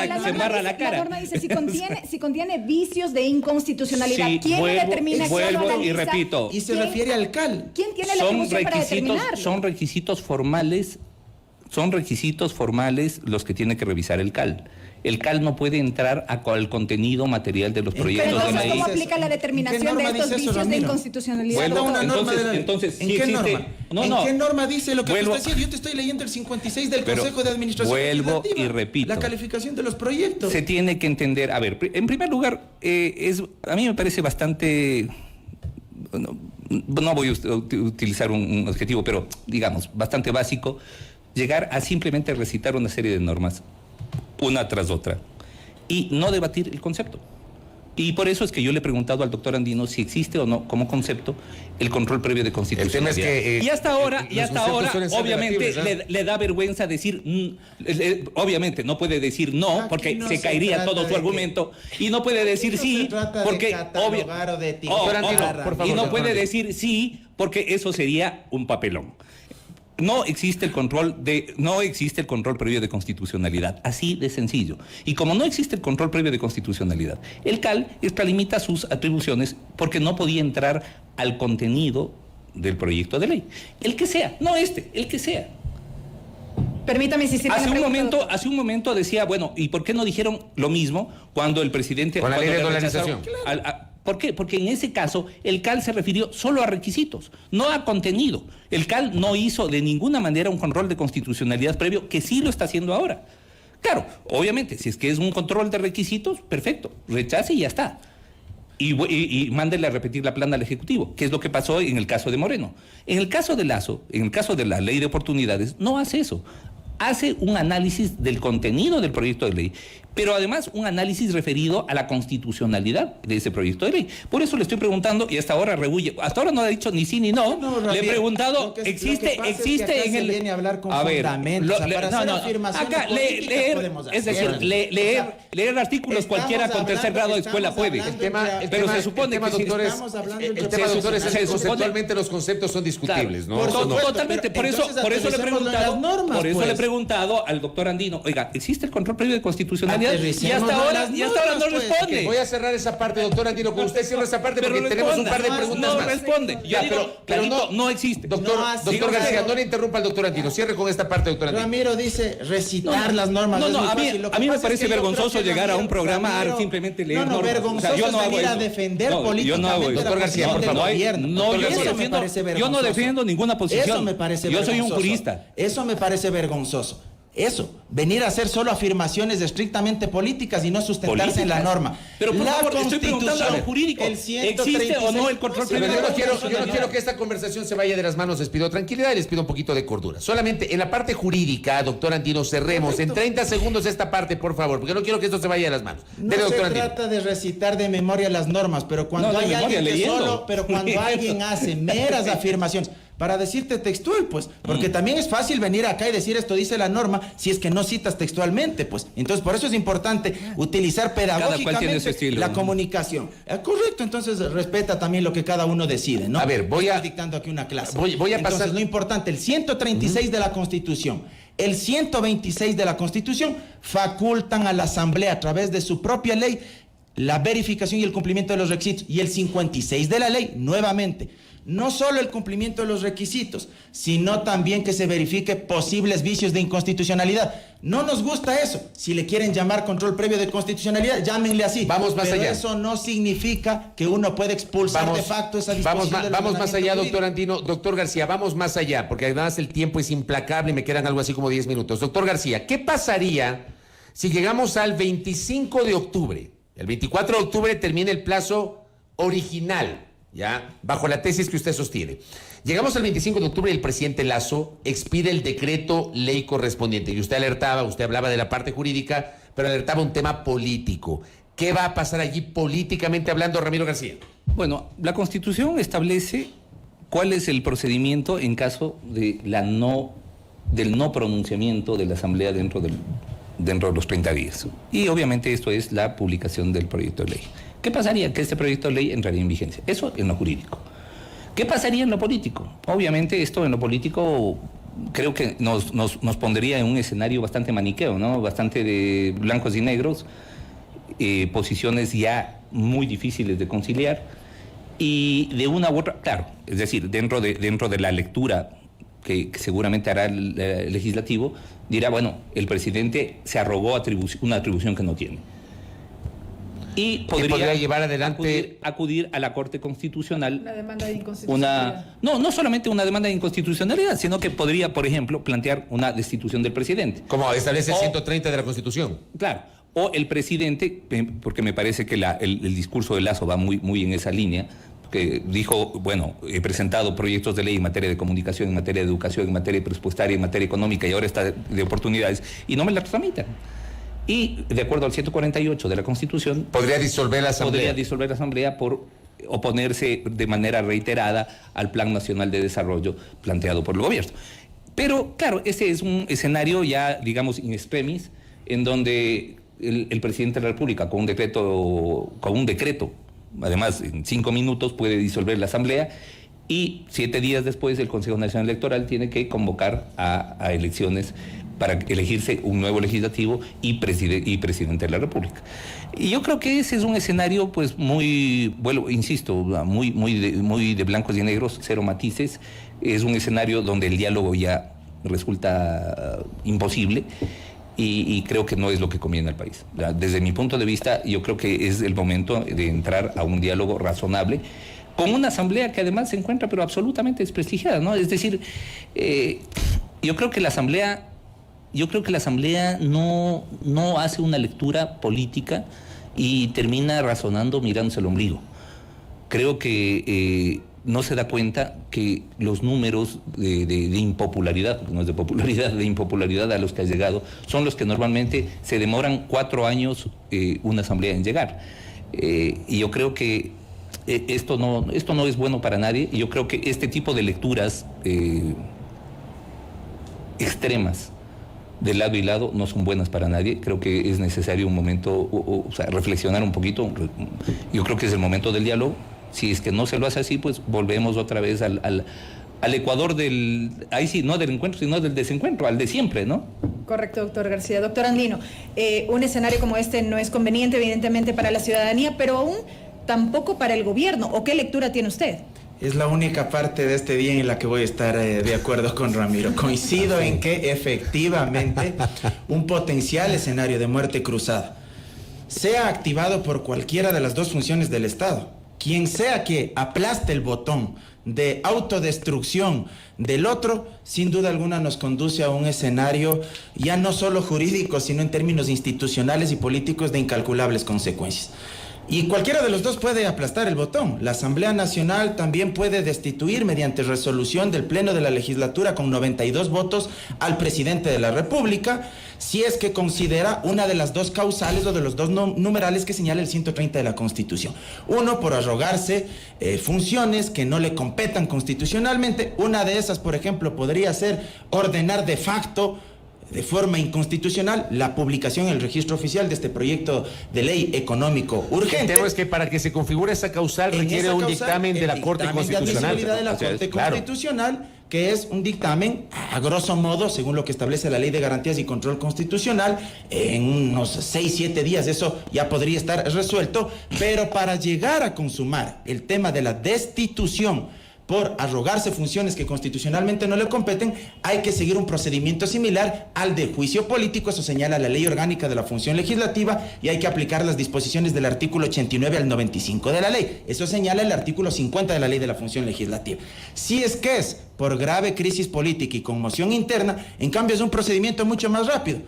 la cara. La norma dice, si contiene vicios de inconstitucionalidad, ¿quién determina quién lo analiza? Vuelvo y repito. Y se refiere al CAL. ¿Quién tiene la atribución para determinarlo? Son requisitos formales los que tiene que revisar el CAL. El CAL no puede entrar al contenido material de los proyectos de ley. ¿Cómo aplica la determinación de estos vicios de inconstitucionalidad? ¿En qué norma dice lo que tú estás diciendo? Yo te estoy leyendo el 56 del Consejo de Administración Legislativa. Vuelvo y repito. La calificación de los proyectos. Se tiene que entender. A ver, en primer lugar, a mí me parece bastante... No voy a utilizar un adjetivo, pero digamos, bastante básico, llegar a simplemente recitar una serie de normas, una tras otra, y no debatir el concepto. Y por eso es que yo le he preguntado al doctor Andino si existe o no como concepto el control previo de constitucionalidad. El tema es que, y hasta ahora, obviamente, le da vergüenza decir, obviamente no puede decir no, porque no se caería todo su argumento, y no puede decir sí, porque y no puede decir sí, porque eso sería un papelón. No existe el control previo de constitucionalidad, así de sencillo. Y como no existe el control previo de constitucionalidad, el CAL extralimita sus atribuciones porque no podía entrar al contenido del proyecto de ley. El que sea, no el que sea. Permítame insistir. Hace un momento decía, bueno, ¿y por qué no dijeron lo mismo cuando el presidente... Con la ley de dolarización. ¿Por qué? Porque en ese caso el CAL se refirió solo a requisitos, no a contenido. El CAL no hizo de ninguna manera un control de constitucionalidad previo, que sí lo está haciendo ahora. Claro, obviamente, si es que es un control de requisitos, perfecto, rechace y ya está. Y mándele a repetir la plana al Ejecutivo, que es lo que pasó en el caso de Moreno. En el caso de Lasso, en el caso de la ley de oportunidades, no hace eso. Hace un análisis del contenido del proyecto de ley, pero además un análisis referido a la constitucionalidad de ese proyecto de ley. Por eso le estoy preguntando, y hasta ahora rehuye, hasta ahora no ha dicho ni sí ni no. Le he preguntado, existe en el... viene a hablar con fundamentos, acá leer artículos cualquiera con tercer grado de escuela puede. Pero se supone que conceptualmente los conceptos son discutibles, ¿no? Totalmente, por eso le he preguntado al doctor Andino, oiga, ¿existe el control previo de constitucionalidad? Y hasta ahora no responde. Voy a cerrar esa parte, doctor Andino, con usted cierra esa parte porque tenemos un par de preguntas más. No responde. Pero no existe. Doctor García, no le interrumpa al doctor Andino. Cierre con esta parte, doctor Andino. Ramiro dice recitar las normas. A mí me parece vergonzoso llegar a un programa a simplemente leer normas. Vergonzoso es venir a defender políticamente. Doctor García, por favor. Yo no defiendo ninguna posición. Eso me parece vergonzoso. Yo soy un jurista. Eso me parece vergonzoso. Eso, venir a hacer solo afirmaciones estrictamente políticas y no sustentarse en la norma. Pero por favor, estoy preguntando a lo jurídico. ¿Existe o no el control previo? Yo no quiero que esta conversación se vaya de las manos. Les pido tranquilidad y les pido un poquito de cordura. Solamente en la parte jurídica, doctor Andino, cerremos. Correcto. En 30 segundos esta parte, por favor, porque no quiero que esto se vaya de las manos. No se trata de recitar de memoria las normas, pero cuando hay alguien que cuando alguien hace meras afirmaciones, para decirte textual, pues, porque también es fácil venir acá y decir esto dice la norma si es que no citas textualmente, pues. Entonces, por eso es importante utilizar pedagógicamente la comunicación. Correcto, entonces respeta también lo que cada uno decide, ¿no? A ver, voy dictando aquí una clase. Voy a pasar. Lo importante, el 136 de la Constitución, el 126 de la Constitución facultan a la Asamblea a través de su propia ley la verificación y el cumplimiento de los requisitos. Y el 56 de la ley, nuevamente, no solo el cumplimiento de los requisitos, sino también que se verifique posibles vicios de inconstitucionalidad. No nos gusta eso. Si le quieren llamar control previo de constitucionalidad, llámenle así. Vamos más allá. Eso no significa que uno puede expulsar de facto esa disposición. Vamos más allá, doctor Andino. Doctor García, vamos más allá, porque además el tiempo es implacable y me quedan algo así como 10 minutos. Doctor García, ¿qué pasaría si llegamos al 25 de octubre? El 24 de octubre termina el plazo original, ¿ya? Bajo la tesis que usted sostiene. Llegamos al 25 de octubre y el presidente Lasso expide el decreto ley correspondiente. Y usted hablaba de la parte jurídica, pero alertaba un tema político. ¿Qué va a pasar allí políticamente hablando, Ramiro García? Bueno, la Constitución establece cuál es el procedimiento en caso de del no pronunciamiento de la Asamblea dentro de los 30 días. Y obviamente esto es la publicación del proyecto de ley. ¿Qué pasaría? Que este proyecto de ley entraría en vigencia. Eso en lo jurídico. ¿Qué pasaría en lo político? Obviamente esto en lo político creo que nos pondría en un escenario bastante maniqueo, ¿no? Bastante de blancos y negros, posiciones ya muy difíciles de conciliar y de una u otra, claro, es decir, dentro de la lectura que seguramente hará el legislativo, dirá, bueno, el presidente se arrogó una atribución que no tiene. Y podría llevar adelante acudir a la Corte Constitucional. Una demanda de inconstitucionalidad. No solamente una demanda de inconstitucionalidad, sino que podría, por ejemplo, plantear una destitución del presidente. Como establece el 130 de la Constitución. Claro. O el presidente, porque me parece que el discurso de Lasso va muy en esa línea, que dijo, bueno, he presentado proyectos de ley en materia de comunicación, en materia de educación, en materia presupuestaria, en materia económica y ahora está de oportunidades, y no me las tramitan. Y de acuerdo al 148 de la Constitución... Podría disolver la Asamblea. Podría disolver la Asamblea por oponerse de manera reiterada al Plan Nacional de Desarrollo planteado por el gobierno. Pero, claro, ese es un escenario ya, digamos, in extremis, en donde el presidente de la República, con un decreto, además en 5 minutos puede disolver la Asamblea y 7 días después el Consejo Nacional Electoral tiene que convocar a elecciones para elegirse un nuevo legislativo y presidente de la República. Y yo creo que ese es un escenario, pues, muy, bueno, insisto, muy de blancos y negros, cero matices. Es un escenario donde el diálogo ya resulta imposible. Y creo que no es lo que conviene al país. Desde mi punto de vista, yo creo que es el momento de entrar a un diálogo razonable con una asamblea que además se encuentra pero absolutamente desprestigiada, ¿no? Es decir, yo creo que la asamblea no hace una lectura política y termina razonando mirándose el ombligo. Creo que no se da cuenta que los números de impopularidad, no es de popularidad, de impopularidad a los que ha llegado, son los que normalmente se demoran 4 años una asamblea en llegar. Y yo creo que esto no es bueno para nadie, y yo creo que este tipo de lecturas extremas de lado y lado no son buenas para nadie. Creo que es necesario un momento, o sea, reflexionar un poquito. Yo creo que es el momento del diálogo. Si es que no se lo hace así, pues volvemos otra vez al Ecuador ahí sí, no del encuentro, sino del desencuentro, al de siempre, ¿no? Correcto, doctor García. Doctor Andino, un escenario como este no es conveniente, evidentemente, para la ciudadanía, pero aún tampoco para el gobierno. ¿O qué lectura tiene usted? Es la única parte de este día en la que voy a estar de acuerdo con Ramiro. Coincido en que efectivamente un potencial escenario de muerte cruzada sea activado por cualquiera de las dos funciones del Estado. Quien sea que aplaste el botón de autodestrucción del otro, sin duda alguna nos conduce a un escenario ya no solo jurídico, sino en términos institucionales y políticos de incalculables consecuencias. Y cualquiera de los dos puede aplastar el botón. La Asamblea Nacional también puede destituir mediante resolución del Pleno de la Legislatura con 92 votos al presidente de la República, si es que considera una de las dos causales o de los dos numerales que señala el 130 de la Constitución. Uno, por arrogarse funciones que no le competan constitucionalmente. Una de esas, por ejemplo, podría ser ordenar de facto, de forma inconstitucional, la publicación en el registro oficial de este proyecto de ley económico urgente. El tema es que para que se configure esa causal requiere un dictamen de la Corte Constitucional. De la Corte Constitucional, que es un dictamen, a grosso modo, según lo que establece la Ley de Garantías y Control Constitucional, en unos 6-7 días eso ya podría estar resuelto, pero para llegar a consumar el tema de la destitución por arrogarse funciones que constitucionalmente no le competen, hay que seguir un procedimiento similar al del juicio político. Eso señala la Ley Orgánica de la Función Legislativa, y hay que aplicar las disposiciones del artículo 89 al 95 de la ley. Eso señala el artículo 50 de la Ley de la Función Legislativa. Si es que es por grave crisis política y conmoción interna, en cambio es un procedimiento mucho más rápido.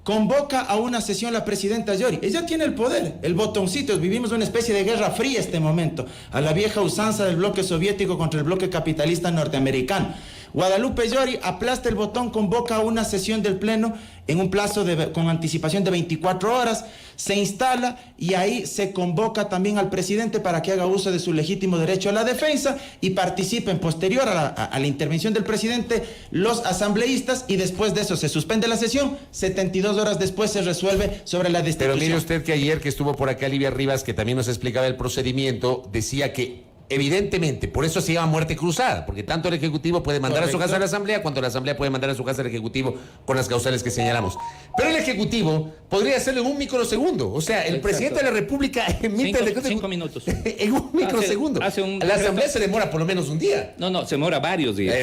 Convoca a una sesión la presidenta Llori. Ella tiene el poder, el botoncito. Vivimos una especie de guerra fría este momento, a la vieja usanza del bloque soviético contra el bloque capitalista norteamericano. Guadalupe Llori aplasta el botón, convoca a una sesión del Pleno en un plazo con anticipación de 24 horas, se instala y ahí se convoca también al presidente para que haga uso de su legítimo derecho a la defensa y participen posterior a la intervención del presidente los asambleístas, y después de eso se suspende la sesión. 72 horas después se resuelve sobre la destitución. Pero mire usted que ayer que estuvo por acá Livia Rivas, que también nos explicaba el procedimiento, decía que evidentemente, por eso se llama muerte cruzada, porque tanto el Ejecutivo puede mandar a su casa a la Asamblea, cuanto la Asamblea puede mandar a su casa al Ejecutivo con las causales que señalamos. Pero el Ejecutivo podría hacerlo en un microsegundo. O sea, el presidente de la República emite el decreto 5 minutos. En un microsegundo. La Asamblea se demora por lo menos un día. No, se demora varios días.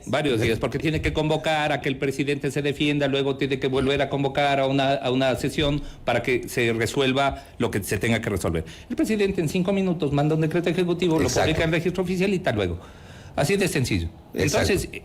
Varios días, porque tiene que convocar a que el presidente se defienda, luego tiene que volver a convocar a una sesión para que se resuelva lo que se tenga que resolver. El presidente en 5 minutos manda un decreto ejecutivo, lo publica en el registro oficial y tal luego. Así de sencillo. Exacto. Entonces,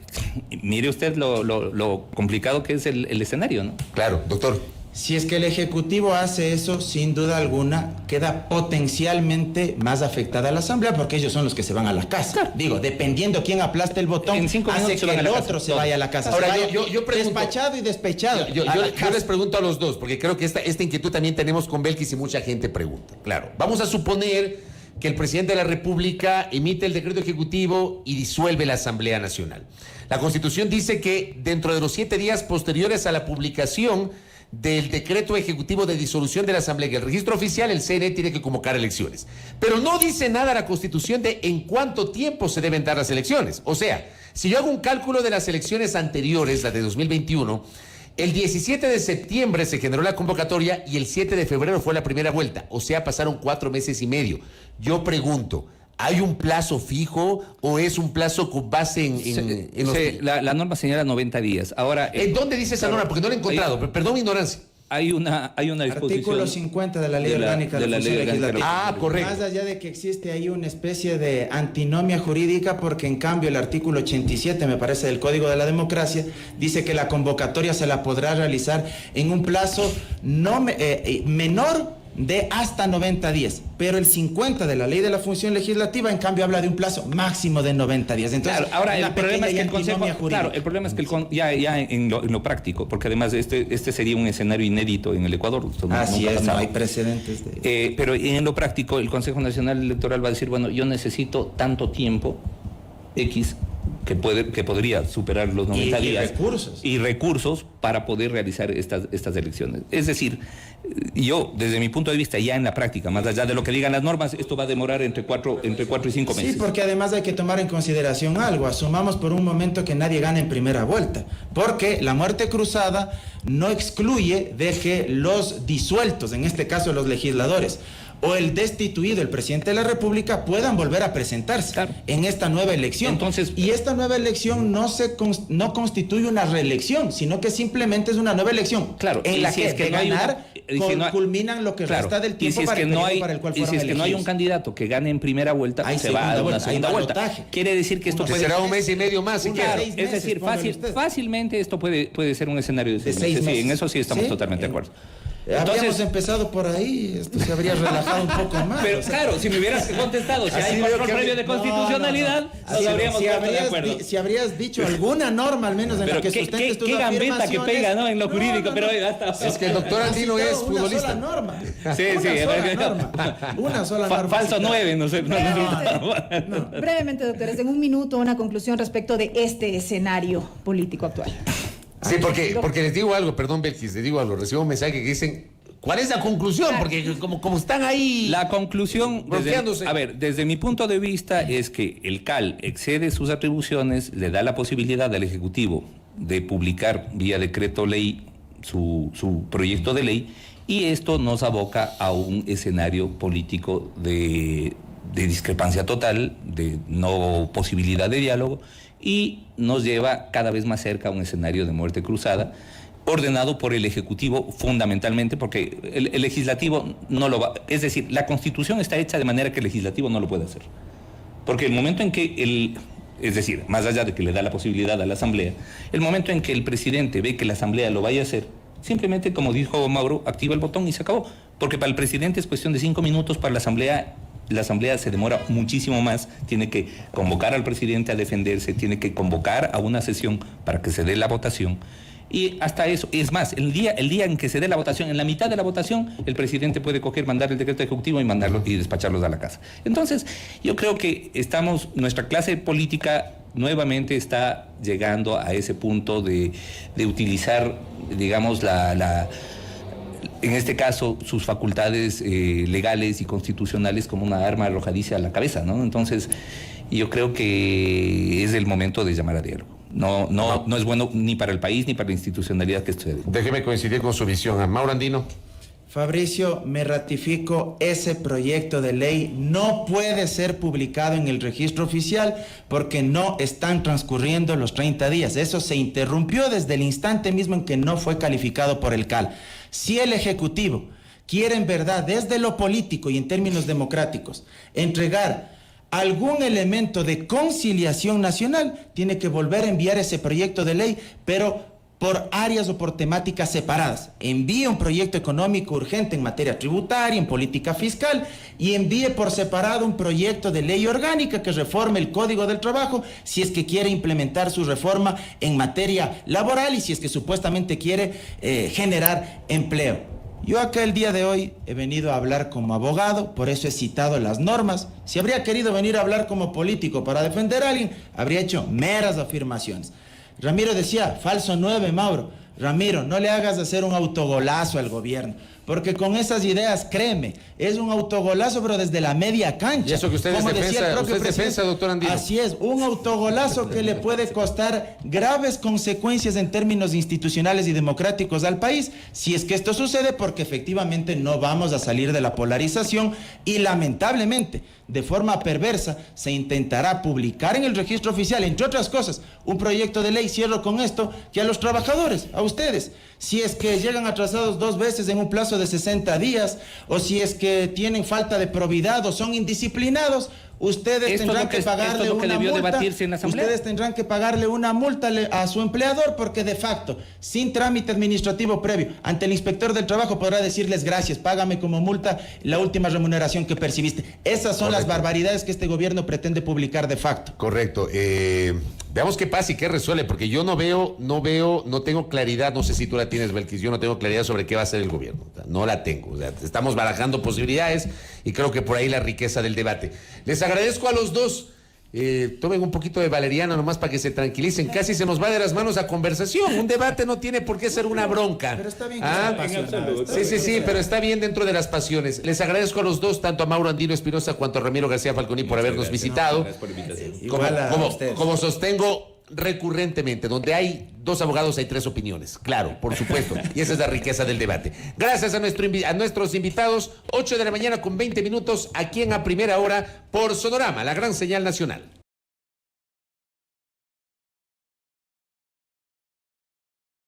mire usted lo complicado que es el escenario, ¿no? Claro, doctor. Si es que el Ejecutivo hace eso, sin duda alguna, queda potencialmente más afectada a la Asamblea, porque ellos son los que se van a la casa. Claro. Digo, dependiendo quién aplaste el botón, en 5 hace que el otro se vaya a la casa. Ahora, yo pregunto, despachado y despechado. Yo les pregunto a los dos, porque creo que esta inquietud también tenemos con Belkis y mucha gente pregunta. Claro, vamos a suponer que el presidente de la República emite el decreto ejecutivo y disuelve la Asamblea Nacional. La Constitución dice que dentro de los 7 días posteriores a la publicación del decreto ejecutivo de disolución de la Asamblea, que el registro oficial, el CNE tiene que convocar elecciones. Pero no dice nada la Constitución de en cuánto tiempo se deben dar las elecciones. O sea, si yo hago un cálculo de las elecciones anteriores, las de 2021, el 17 de septiembre se generó la convocatoria y el 7 de febrero fue la primera vuelta. O sea, pasaron 4 meses y medio. Yo pregunto, ¿Hay un plazo fijo o es un plazo con base en los... La norma señala 90 días. Ahora, ¿En dónde dice esa norma? Porque no la he encontrado, perdón mi ignorancia. Hay una disposición... Artículo 50 de la Ley Orgánica de la Función Legislativa. Ah, correcto. Más allá de que existe ahí una especie de antinomia jurídica, porque en cambio el artículo 87, me parece, del Código de la Democracia, dice que la convocatoria se la podrá realizar en un plazo menor de hasta 90 días, pero el 50 de la Ley de la Función Legislativa en cambio habla de un plazo máximo de 90 días. Entonces, claro, ahora el problema es que el Consejo, el problema es que ya en lo práctico, porque además este sería un escenario inédito en el Ecuador. Así es, no hay precedentes pero en lo práctico el Consejo Nacional Electoral va a decir, bueno, yo necesito tanto tiempo X que podría superar los 90 días y recursos para poder realizar estas elecciones. Es decir, yo desde mi punto de vista ya en la práctica, más allá de lo que digan las normas, esto va a demorar entre 4 y 5 meses. Sí, porque además hay que tomar en consideración algo. Asumamos por un momento que nadie gana en primera vuelta, porque la muerte cruzada no excluye de que los disueltos, en este caso los legisladores, o el destituido, el presidente de la República, puedan volver a presentarse en esta nueva elección. Entonces, y esta nueva elección no constituye una reelección, sino que simplemente es una nueva elección. Claro, en la que ganar culminan lo que resta del tiempo para el el cual fueron elegidos. Y si es que no hay un candidato que gane en primera vuelta, se va a una segunda vuelta. Quiere decir que esto será un mes y medio más. Es decir, fácilmente esto puede ser un escenario de 6 meses. Sí, en eso sí estamos totalmente de acuerdo. Habíamos empezado por ahí, esto se habría relajado un poco más. Pero claro, si me hubieras contestado, si hay control previo de constitucionalidad, nos habríamos puesto de acuerdo. Si habrías dicho alguna norma, al menos en la que sustentes tus afirmaciones. Qué gambeta que pega, ¿no? En lo jurídico, pero es que el doctor Andino es futbolista. Una sola norma. Sí, Una sola norma. Falso 9, no sé. Brevemente, doctores, en un minuto una conclusión respecto de este escenario político actual. Sí, porque les digo algo, perdón, Belkis, les digo algo, recibo un mensaje que dicen, ¿cuál es la conclusión? Porque como están ahí... La conclusión, desde mi punto de vista, es que el CAL excede sus atribuciones, le da la posibilidad al Ejecutivo de publicar vía decreto ley su proyecto de ley, y esto nos aboca a un escenario político de discrepancia total, de no posibilidad de diálogo, y nos lleva cada vez más cerca a un escenario de muerte cruzada, ordenado por el Ejecutivo fundamentalmente, porque el Legislativo no lo va... Es decir, la Constitución está hecha de manera que el Legislativo no lo puede hacer. Porque el momento en que es decir, más allá de que le da la posibilidad a la Asamblea, el momento en que el presidente ve que la Asamblea lo vaya a hacer, simplemente, como dijo Mauro, activa el botón y se acabó. Porque para el presidente es cuestión de 5 minutos, para la Asamblea se demora muchísimo más, tiene que convocar al presidente a defenderse, tiene que convocar a una sesión para que se dé la votación. Y hasta eso, es más, el día en que se dé la votación, en la mitad de la votación, el presidente puede mandar el decreto ejecutivo y mandarlo y despacharlos a la casa. Entonces, yo creo que nuestra clase política nuevamente está llegando a ese punto de utilizar, digamos, en este caso, sus facultades legales y constitucionales como una arma arrojadiza a la cabeza, ¿no? Entonces, yo creo que es el momento de llamar a diálogo. No es bueno ni para el país ni para la institucionalidad que estoy. Déjeme coincidir con su visión. Mauro Andino. Fabricio, me ratifico, ese proyecto de ley no puede ser publicado en el registro oficial porque no están transcurriendo los 30 días. Eso se interrumpió desde el instante mismo en que no fue calificado por el CAL. Si el Ejecutivo quiere en verdad, desde lo político y en términos democráticos, entregar algún elemento de conciliación nacional, tiene que volver a enviar ese proyecto de ley, pero por áreas o por temáticas separadas. Envíe un proyecto económico urgente en materia tributaria, en política fiscal, y envíe por separado un proyecto de ley orgánica que reforme el Código del Trabajo, si es que quiere implementar su reforma en materia laboral y si es que supuestamente quiere generar empleo. Yo acá el día de hoy he venido a hablar como abogado, por eso he citado las normas. Si habría querido venir a hablar como político para defender a alguien, habría hecho meras afirmaciones. Ramiro decía, falso 9, Mauro. Ramiro, no le hagas hacer un autogolazo al gobierno, porque con esas ideas, créeme, es un autogolazo, pero desde la media cancha. Y eso que usted es Como decía defensa, el propio usted es defensa, doctor Andino. Así es, un autogolazo que le puede costar graves consecuencias en términos institucionales y democráticos al país, si es que esto sucede, porque efectivamente no vamos a salir de la polarización y lamentablemente, de forma perversa, se intentará publicar en el registro oficial, entre otras cosas, un proyecto de ley, cierro con esto, que a los trabajadores, a ustedes, si es que llegan atrasados 2 veces en un plazo de 60 días, o si es que tienen falta de probidad o son indisciplinados, ustedes tendrán que pagarle una multa. Ustedes tendrán que pagarle una multa a su empleador, porque de facto, sin trámite administrativo previo, ante el inspector del trabajo podrá decirles gracias, págame como multa la última remuneración que percibiste. Esas son las barbaridades que este gobierno pretende publicar de facto. Correcto. Veamos qué pasa y qué resuelve, porque yo no tengo claridad, no sé si tú la tienes, Belkis, yo no tengo claridad sobre qué va a hacer el gobierno. O sea, no la tengo. O sea, estamos barajando posibilidades y creo que por ahí la riqueza del debate. Les agradezco a los dos. Tomen un poquito de valeriana nomás para que se tranquilicen. Casi se nos va de las manos a conversación. Un debate no tiene por qué ser una bronca. Pero está bien que sea apasionado. Sí, pero está bien dentro de las pasiones. Les agradezco a los dos, tanto a Mauro Andino Espinosa cuanto a Ramiro García Falconi, por habernos visitado. Gracias por la invitación. Como sostengo recurrentemente, donde hay 2 abogados hay 3 opiniones, claro, por supuesto, y esa es la riqueza del debate. Gracias a nuestros invitados, 8 de la mañana con 20 minutos, aquí en A Primera Hora por Sonorama, la gran señal nacional.